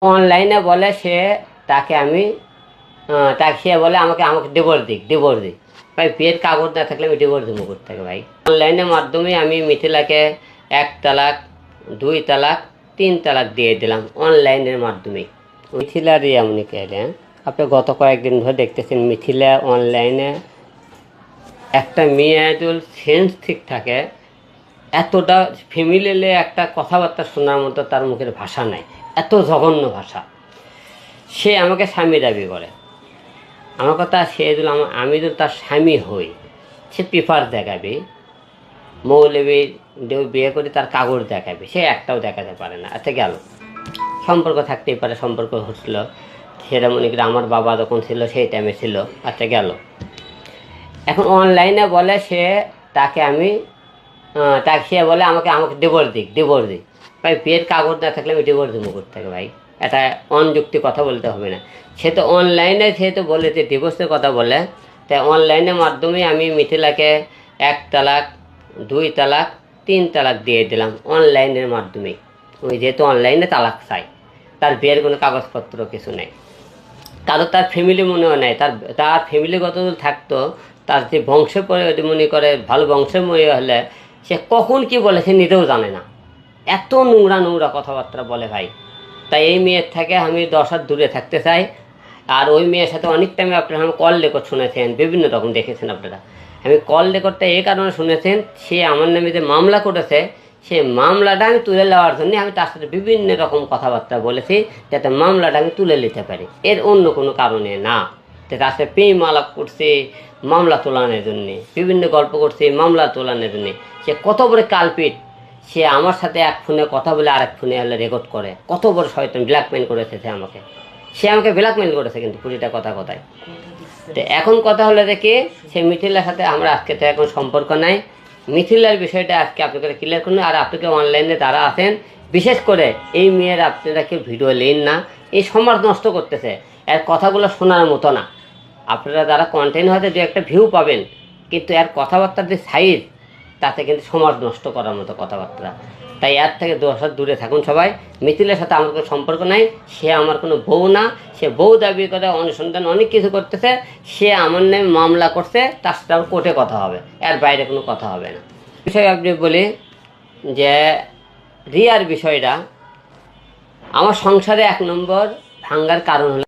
অনলাইনে বলে সে তাকে আমি তাকে সে বলে আমাকে আমাকে ডিভোর্স দিক ভাই। বিয়ের কাগজ না থাকলে আমি ডিভোর্স দেবো কোথেকে ভাই? অনলাইনের মাধ্যমে আমি মিথিলাকে 1 তালাক, 2 তালাক, 3 তালাক দিয়ে দিলাম অনলাইনের মাধ্যমে। মিথিলারই এমনি কেলে আপনি গত কয়েকদিন ধরে দেখতেছেন মিথিলা অনলাইনে একটা মেয়ে আইডল সেন্স ঠিক থাকে, এতটা ফ্যামিলিলে একটা কথাবার্তা শোনার মতো তার মুখের ভাষা নাই, এত জঘন্য ভাষা। সে আমাকে স্বামী দাবি করে। আমার কথা, সে যদি আমি যদি তার স্বামী হই, সে পেপার দেখাবে, মৌলবী বিয়ে করে তার কাগজ দেখাবে, সে একটাও দেখাতে পারে না। আচ্ছা গেল, সম্পর্ক থাকতেই পারে, সম্পর্ক হচ্ছিল, সেটা মনে করি আমার বাবা যখন ছিল সেই টাইমে ছিল। আচ্ছা গেল, এখন অনলাইনে বলে সে তাকে আমি তাকে সে বলে আমাকে আমাকে ডিভোর্স দিক ভাই। বিয়ের কাগজ না থাকলে আমি ডিভোর্স দেবো কোথেকে ভাই? এটা অনযুক্তি কথা বলতে হবে না। সে তো অনলাইনে সে তো বলেছে ডিভোর্সের কথা বলে, তাই অনলাইনের মাধ্যমে আমি মিথিলাকে 1 তালাক, 2 তালাক, 3 তালাক দিয়ে দিলাম অনলাইনের মাধ্যমে। ওই যেহেতু অনলাইনে তালাক চাই, তার বিয়ের কোনো কাগজপত্র কিছু নেই, কারো তার ফ্যামিলি মনেও নেই। তার ফ্যামিলিগত থাকতো, তার যে বংশে পরে মনে করে ভালো বংশের মনে হলে সে কখন কি বলে সে নিজেও জানে না। এত নোংরা কথাবার্তা বলে ভাই। তাই এই মেয়ের থেকে আমি 10 হাত দূরে থাকতে চাই। আর ওই মেয়ের সাথে অনেক টাইমে আপনারা আমি কল রেকর্ড শুনেছেন, বিভিন্ন রকম দেখেছেন আপনারা। আমি কল রেকর্ডটা এই কারণে শুনেছেন, সে আমার নামে যে মামলা করেছে, সেই মামলাটা আমি তুলে নেওয়ার জন্য আমি তার সাথে বিভিন্ন রকম কথাবার্তা বলেছি, যাতে মামলাটা আমি তুলে নিতে পারি, এর অন্য কোনো কারণে না। তো তার সাথে প্রেম আলাপ করছে মামলা তোলানোর জন্যে, বিভিন্ন গল্প করছে মামলা তোলানোর জন্যে। সে কত বড় কালপিট! সে আমার সাথে এক ফোনে কথা বলে আরেক ফোনে হলে রেকর্ড করে। কত বড় শয়তান! ব্ল্যাকমেল করেছে সে আমাকে ব্ল্যাকমেল করেছে কিন্তু পুরিটা কথায়। তো এখন কথা হলো দেখি, সে মিথিলার সাথে আমরা আজকে তো এখন সম্পর্ক নাই। মিথিলার বিষয়টা আজকে আপনাকে ক্লিয়ার করুন। আর আপনাকে অনলাইনে যারা আছেন, বিশেষ করে এই মেয়ের আপনারা কেউ ভিডিও নেন না, এই সমাজ নষ্ট করতেছে। এর কথাগুলো শোনার মতো না। আপনারা যারা কন্টেন্ট হয়তো 2-1টা ভিউ পাবেন, কিন্তু এর কথাবার্তার যে সাইজ, তাতে কিন্তু সমাজ নষ্ট করার মতো কথাবার্তা। তাই এর থেকে 10 হাত দূরে থাকুন সবাই। মিথিলের সাথে আমার কোনো সম্পর্ক নাই, সে আমার কোনো বউ না। সে বউ দাবি করে অনুসন্ধান অনেক কিছু করতেছে, সে আমার নামে মামলা করছে, তার সাথে আমার কোর্টে কথা হবে, এর বাইরে কোনো কথা হবে না। বিষয় আপনি বলি যে রিয়ার বিষয়টা আমার সংসারে 1 নম্বর ভাঙ্গার কারণ হলো